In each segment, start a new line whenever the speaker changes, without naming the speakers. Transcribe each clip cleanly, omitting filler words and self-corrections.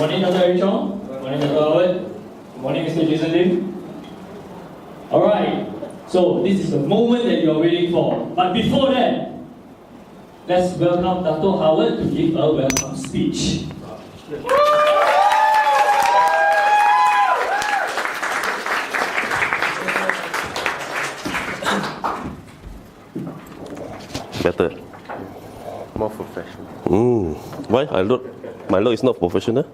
morning, Dr. Chong. Good morning, Dato'Howard. Good morning, Mr. Jason Lim. Alright, so this is the moment that you're waiting for. But before that, let's welcome Dato'Howard to give a welcome speech.
Better.
More professional.
Why? My look is not professional.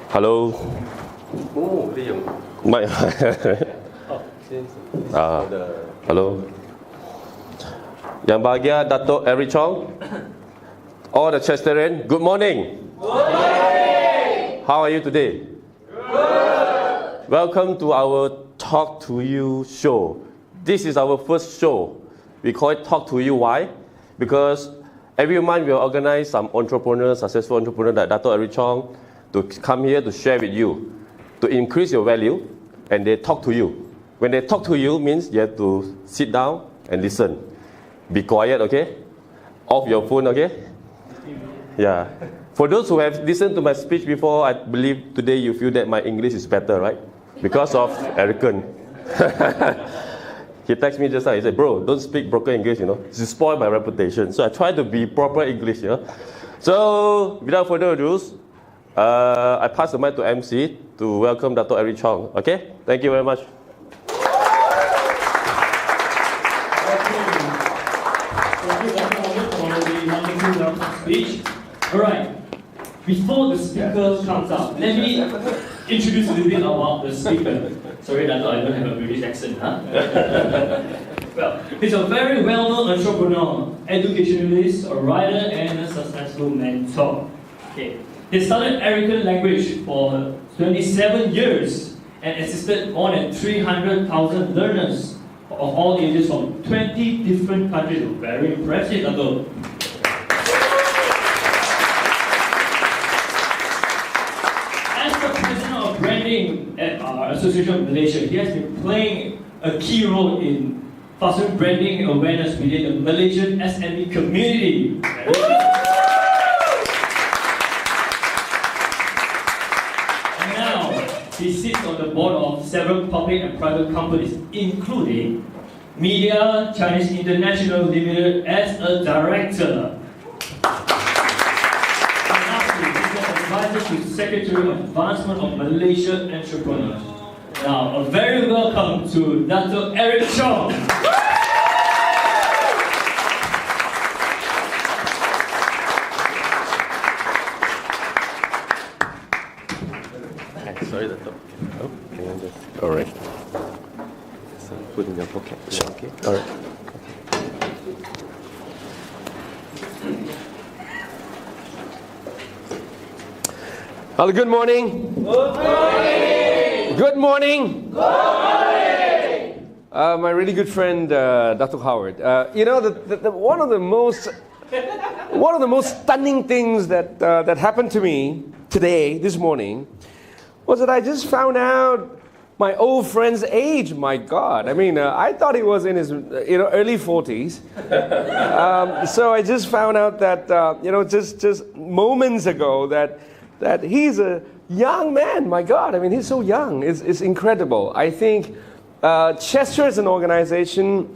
Hello.
Oh, Liam.
Hello. Yang bahagia Datuk Eric Chong. All the Chesterian, good morning.
Good morning.
How are you today?
Good.
Welcome to our TALK2U show. This is our first show. We call it TALK2U. Why? Because every month we organize some entrepreneurs, successful entrepreneurs like Datuk Eric Chong to come here to share with you, to increase your value, and they talk to you. When they talk to you, means you have to sit down and listen. Be quiet, okay? Off your phone, okay? Yeah. For those who have listened to my speech before, I believe today you feel that my English is better, right? Because of Erican. He texted me just now, he said, bro, don't speak broken English, you spoil my reputation. So I try to be proper English, So, without further ado, I pass the mic to MC to welcome Datuk Eric Chong, okay? Thank you very much.
Speech. Alright, before the speaker comes up, let me introduce a little bit about the speaker. Sorry, Dato', I don't have a British accent, huh? Well, he's a very well-known entrepreneur, educationalist, a writer, and a successful mentor. Okay. He studied American language for 27 years and assisted more than 300,000 learners of all ages from 20 different countries. Very impressive, Dato'. At our Association of Malaysia, he has been playing a key role in fostering branding awareness within the Malaysian SME community. And now, he sits on the board of several public and private companies, including Media Chinese International Limited as a director. Advisor to Secretary of Advancement of Malaysian Entrepreneurs. Now, a very welcome to Dr. Eric Chong.
Sorry, Datuk.
Oh, can I just... All right.
So put in your pocket.
Sure.
Okay.
All right. Hello, good morning.
Good morning.
Good morning.
Good morning.
My really good friend, Dato'Howard. One of the most stunning things that happened to me today, this morning, was that I just found out my old friend's age. My God, I mean, I thought he was in his early 40s. So I just found out that just moments ago that he's a young man. My God, I mean, he's so young. It's incredible. I think Chester as an organization,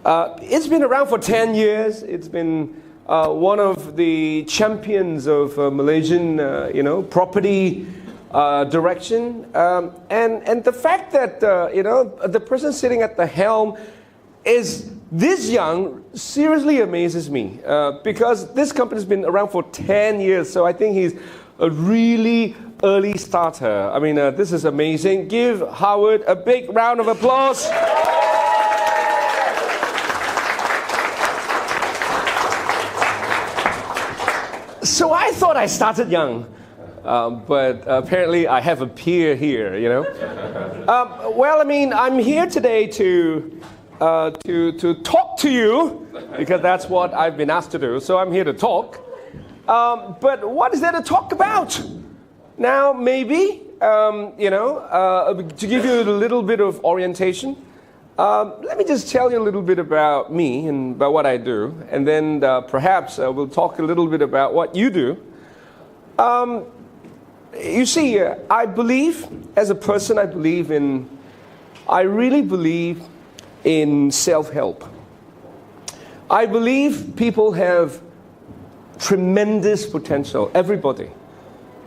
it's been around for 10 years. It's been one of the champions of Malaysian, property direction. And the fact that, the person sitting at the helm is this young seriously amazes me because this company's been around for 10 years. So I think he's a really early starter. I mean, this is amazing. Give Howard a big round of applause. So I thought I started young, but apparently I have a peer here, Well, I mean, I'm here today to talk to you because that's what I've been asked to do. So I'm here to talk. But what is there to talk about? Now, maybe, to give you a little bit of orientation, let me just tell you a little bit about me and about what I do, and then perhaps we'll talk a little bit about what you do. You see, I believe, as a person, I really believe in self-help. I believe people have tremendous potential, everybody.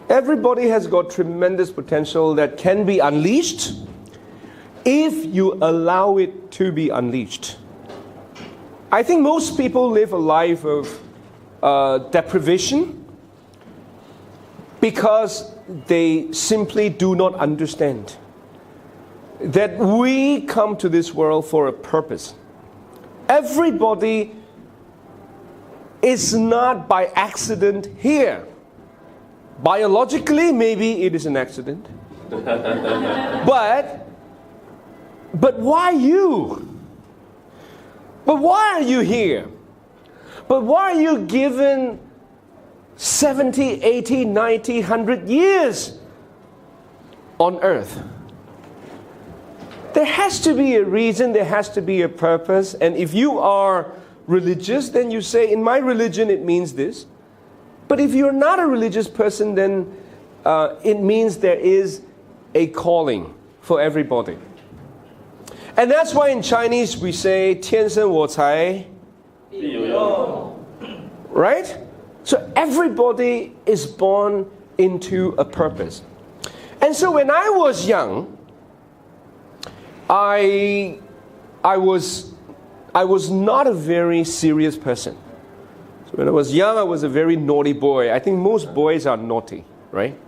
Everybody has got tremendous potential that can be unleashed if you allow it to be unleashed. I think most people live a life of deprivation because they simply do not understand that we come to this world for a purpose. Everybody is not by accident here. Biologically, maybe it is an accident. But why you? But why are you here? But why are you given 70, 80, 90, 100 years on earth? There has to be a reason, there has to be a purpose. And if you are religious, then you say, in my religion it means this. But if you're not a religious person, then it means there is a calling for everybody. And that's why in Chinese we say, 天生我材, right? So everybody is born into a purpose. And so when I was young, I was not a very serious person. So when I was young, I was a very naughty boy. I think most boys are naughty, right?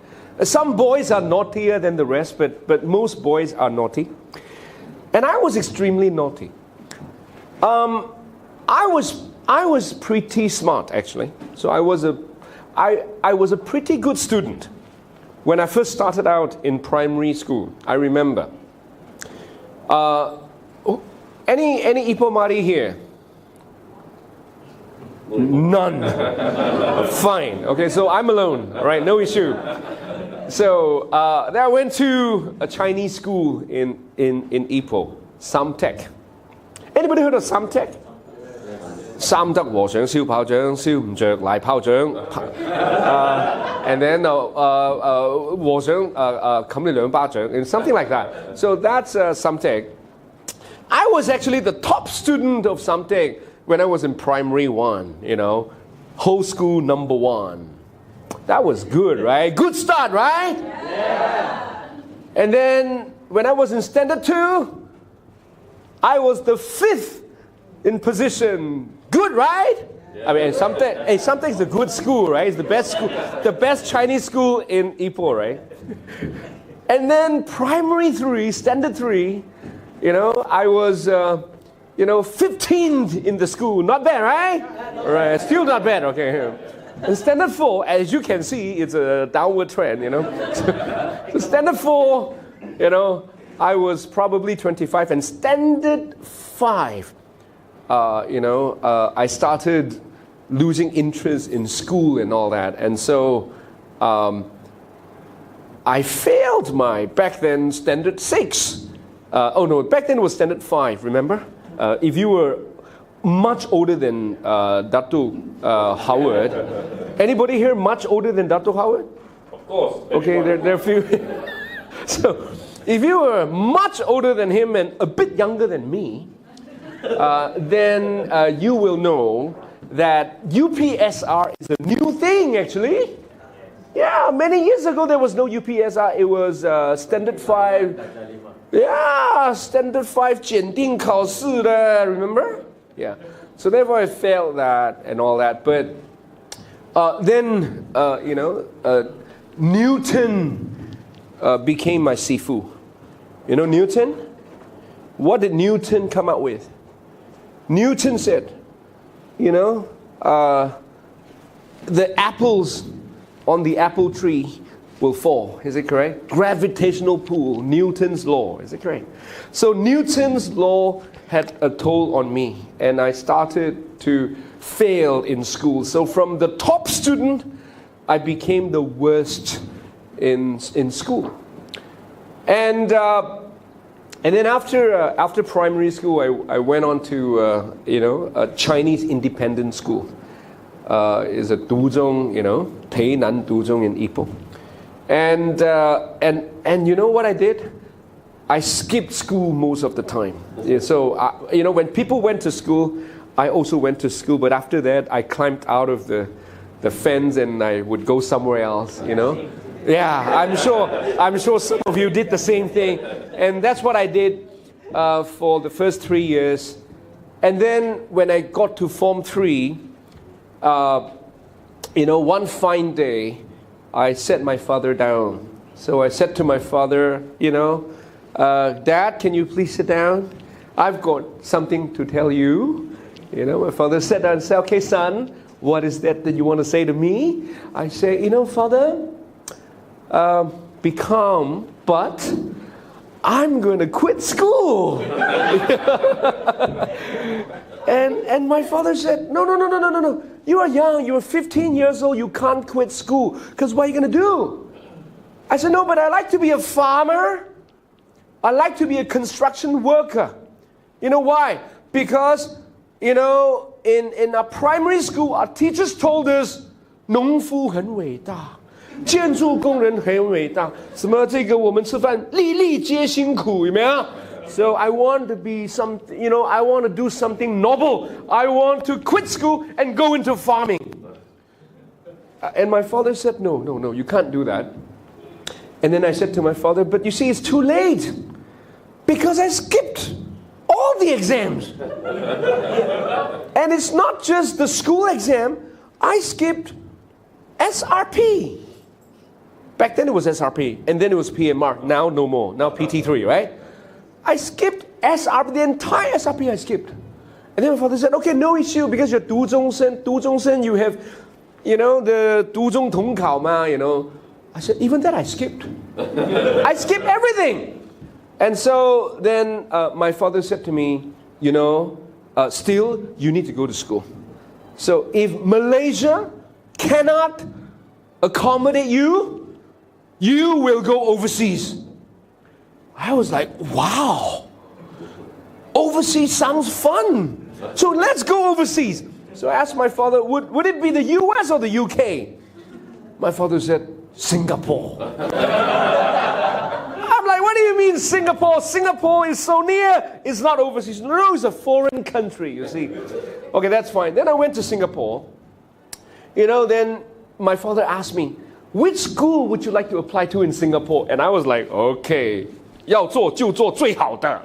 Some boys are naughtier than the rest, but most boys are naughty. And I was extremely naughty. I was pretty smart, actually. So I was a pretty good student when I first started out in primary school. I remember. Any Ipo Mari here? None. Fine. Okay, so I'm alone. Right, no issue. So then I went to a Chinese school in Ipoh, Samtek. Anybody heard of Samtek? 三德和尚燒炮仗，燒唔着賴炮仗。And then 和尚冚你兩巴掌 and something like that. So that's Samtek. I was actually the top student of Samtek when I was in primary 1, you know, whole school number 1. That was good, right? Good start, right? Yeah. And then when I was in standard 2, I was the 5th in position. Good, right? Yeah. I mean, Samtek's a good school, right? It's the best school, the best Chinese school in Ipoh, right? And then primary 3, standard 3, you know, I was, 15th in the school. Not bad, right? Right, still not bad, okay. And standard 4, as you can see, it's a downward trend, you know. So standard 4, you know, I was probably 25. And standard 5, I started losing interest in school and all that. And so I failed my, back then, standard 6. Back then it was standard 5, remember? If you were much older than Dato'Howard, anybody here much older than Dato'Howard?
Of course.
Okay, there are few. So, if you were much older than him and a bit younger than me, then you will know that UPSR is a new thing, actually. Yeah, many years ago there was no UPSR. It was standard 5. Yeah, standard 5 检定考试的, remember? Yeah. So therefore I failed that and all that. But then, Newton became my sifu. You know Newton? What did Newton come up with? Newton said, the apples on the apple tree will fall. Is it correct? Gravitational pull, Newton's law. Is it correct? So Newton's law had a toll on me, and I started to fail in school. So from the top student, I became the worst in school. And And then after primary school, I went on to a Chinese independent school. Is a Duzhong, Tainan Duzhong in Ipoh. And you know what I did? I skipped school most of the time. Yeah, so when people went to school, I also went to school. But after that, I climbed out of the fence and I would go somewhere else. Yeah, I'm sure some of you did the same thing. And that's what I did for the first 3 years. And then when I got to Form 3, one fine day, I set my father down. So I said to my father, Dad, can you please sit down? I've got something to tell you. My father sat down and said, okay, son, what is that you want to say to me? I say, Father, be calm, but I'm going to quit school. And my father said, no. You are young. You are 15 years old. You can't quit school. Because what are you going to do? I said, no, but I like to be a farmer. I like to be a construction worker. You know why? Because, in our primary school, our teachers told us, 农夫很伟大。建筑工人很伟大，什么这个我们吃饭粒粒皆辛苦，有没有？ So I want to be I want to do something noble. I want to quit school and go into farming. And my father said, no, you can't do that. And then I said to my father, but you see, it's too late. Because I skipped all the exams. And it's not just the school exam. I skipped SRP. Back then it was SRP, and then it was PMR. Now no more. Now PT3, right? I skipped SRP, the entire SRP I skipped. And then my father said, okay, no issue, because you're Duzhongsen, you have, the Duzhong Tongkao ma, I said, even that I skipped. I skipped everything. And so then my father said to me, still, you need to go to school. So if Malaysia cannot accommodate you, you will go overseas. I was like, wow, overseas sounds fun. So let's go overseas. So I asked my father, would it be the US or the UK? My father said, Singapore. I'm like, what do you mean Singapore? Singapore is so near. It's not overseas. No, it's a foreign country, you see. Okay, that's fine. Then I went to Singapore. Then my father asked me, which school would you like to apply to in Singapore? And I was like, okay, 要做就做最好的,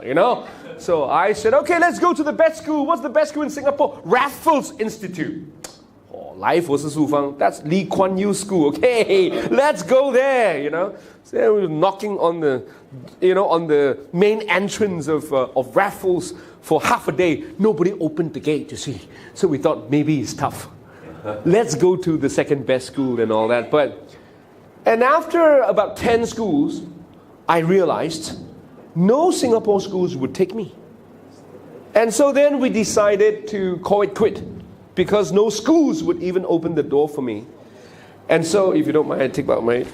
So I said, okay, let's go to the best school. What's the best school in Singapore? Raffles Institute. Oh, 来佛是素方. That's Lee Kuan Yew School. Okay, let's go there, So we were knocking on the, on the main entrance of Raffles for half a day. Nobody opened the gate, you see. So we thought maybe it's tough. Let's go to the second best school and all that. And after about 10 schools, I realized no Singapore schools would take me. And so then we decided to call it quit, because no schools would even open the door for me. And so, if you don't mind, I take out my...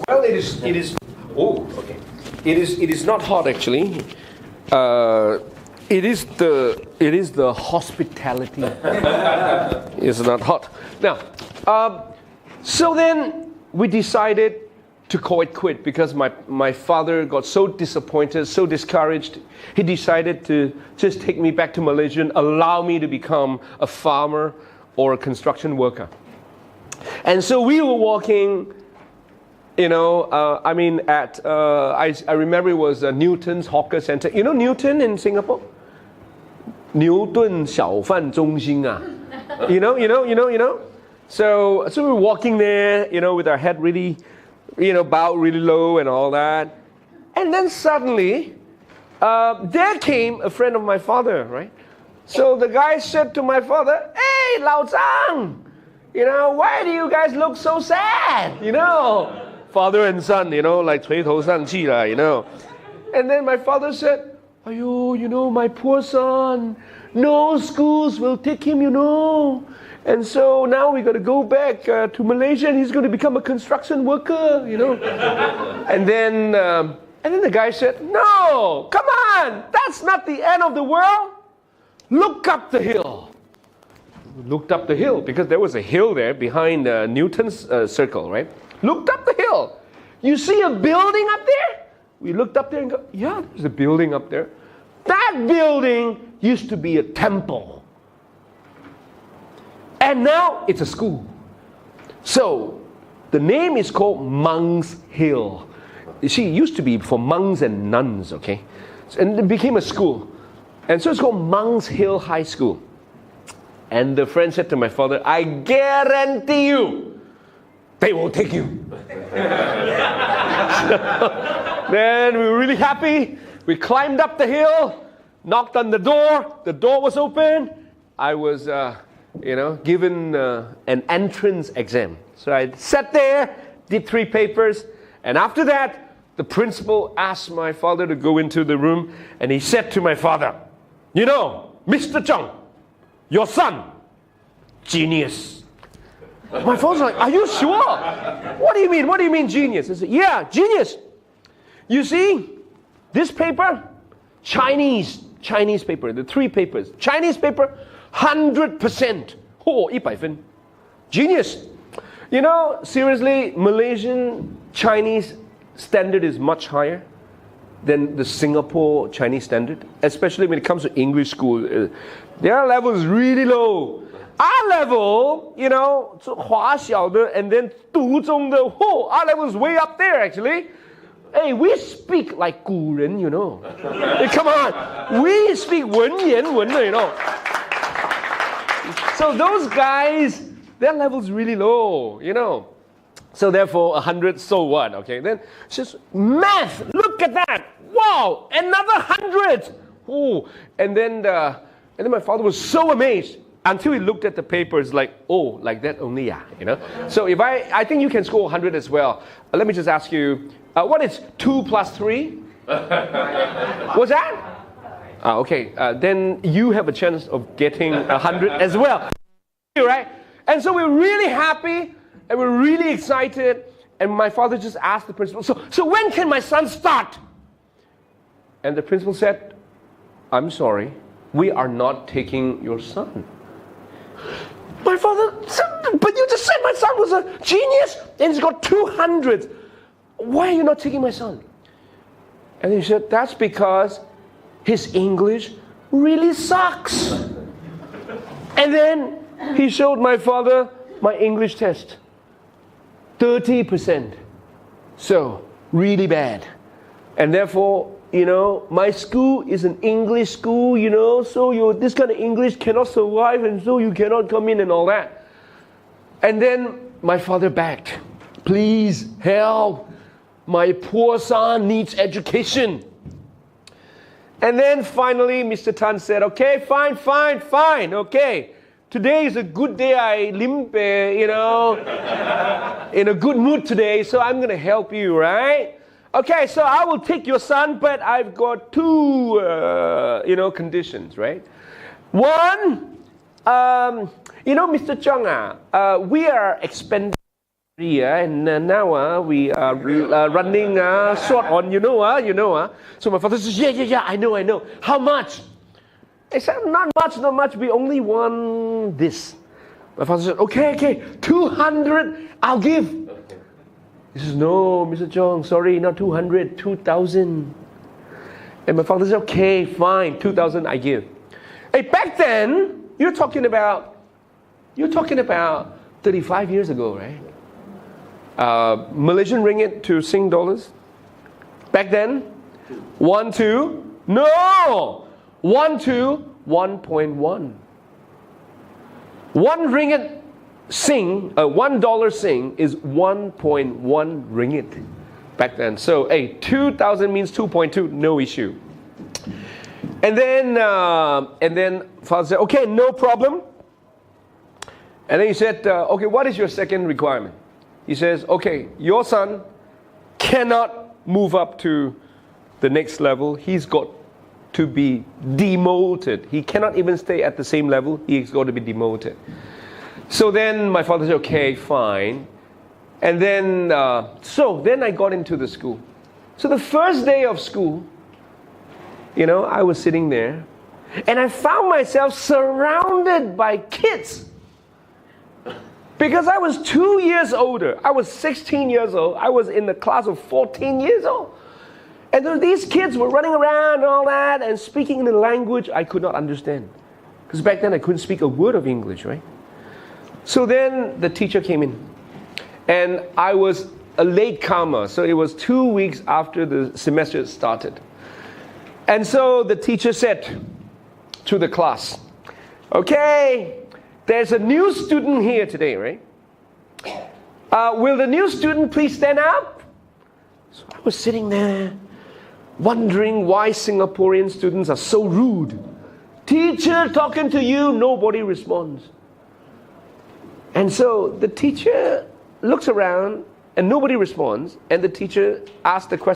well, it is... Oh, okay. It is not hot, actually. It is the hospitality. It's not hot. Now, so then we decided to call it quit, because my father got so disappointed, so discouraged. He decided to just take me back to Malaysia and allow me to become a farmer or a construction worker. And so we were walking, I remember it was Newton's Hawker Center. You know Newton in Singapore? 牛顿小贩中心啊. You know. So we were walking there, with our head really, bowed really low and all that. And then suddenly, there came a friend of my father, right? So the guy said to my father, hey, Lao Zhang, why do you guys look so sad? Father and son, like 垂头丧气啦, And then my father said, my poor son, no schools will take him, And so now we got to go back to Malaysia, and he's going to become a construction worker, you know. And then the guy said, no, come on, that's not the end of the world. Look up the hill. We looked up the hill because there was a hill there behind Newton's circle, right? Looked up the hill. You see a building up there? We looked up there and go, yeah, there's a building up there. That building used to be a temple. And now it's a school. So the name is called Monk's Hill. You see, it used to be for monks and nuns, okay? And it became a school. And so it's called Monk's Hill High School. And the friend said to my father, I guarantee you, they will take you. Then we were really happy. We climbed up the hill, knocked on the door. The door was open. I was, given an entrance exam. So I sat there, did 3 papers, and after that, the principal asked my father to go into the room, and he said to my father, you know, Mr. Chong, your son, genius. My father's like, are you sure? What do you mean? What do you mean genius? I said, yeah, genius. You see, this paper, Chinese paper, the 3 papers. Chinese paper, 100%. Oh, 100分. Genius. You know, seriously, Malaysian Chinese standard is much higher than the Singapore Chinese standard, especially when it comes to English school. Their level is really low. Our level, you know, 华小的 and then 读中的, our level is way up there actually. Hey, we speak like 古人, you know. Hey, come on, we speak 文言文的, you know. So those guys, their level's really low, you know. So therefore, 100, so what? Okay, then just math. Look at that! Wow, another 100. Oh, and then my father was so amazed until he looked at the papers, like, oh, like that only, yeah, you know. So if I think you can score 100 as well. Let me just ask you, what is 2 plus 3? What's that? Okay, then you have a chance of getting 100 as well, right? And so we're really happy and we're really excited. And my father just asked the principal, so when can my son start? And the principal said, I'm sorry, we are not taking your son. My father said, but you just said my son was a genius and he's got 200. Why are you not taking my son? And he said, that's because his English really sucks. And then he showed my father my English test. 30%. So, really bad. And therefore, you know, my school is an English school, you know, so this kind of English cannot survive and so you cannot come in and all that. And then my father begged, please help. My poor son needs education. And then finally, Mr. Tan said, okay, fine, okay. Today is a good day, I limpe, you know, in a good mood today, so I'm going to help you, right? Okay, so I will take your son, but I've got 2, conditions, right? One, Mr. Chong, we are expanding. And now we are running short on, So my father says, yeah, I know. How much? I said, not much. We only want this. My father said, okay, 200, I'll give. He says, no, Mr. Chong, sorry, not 200, 2,000. And my father said, okay, fine, 2,000 I give. Hey, back then, you're talking about 35 years ago, right? Malaysian ringgit to Sing dollars. Back then, 1 to 1.1. 1 ringgit Sing, $1 Sing is 1.1 ringgit back then. So, 2,000 means 2.2, no issue. And then father said, okay, no problem. And then he said, okay, what is your second requirement? He says, okay, your son cannot move up to the next level. He's got to be demoted. He cannot even stay at the same level. He's got to be demoted. So then my father said, okay, fine. And then, then I got into the school. So the first day of school, I was sitting there, and I found myself surrounded by kids. Because I was 2 years older. I was 16 years old. I was in the class of 14 years old. And then these kids were running around and all that and speaking in a language I could not understand. Because back then I couldn't speak a word of English, right? So then the teacher came in. And I was a late comer. So it was 2 weeks after the semester started. And so the teacher said to the class, okay, there's a new student here today, right? Will the new student please stand up? So I was sitting there wondering why Singaporean students are so rude. Teacher talking to you, nobody responds. And so the teacher looks around and nobody responds, and the teacher asks the question,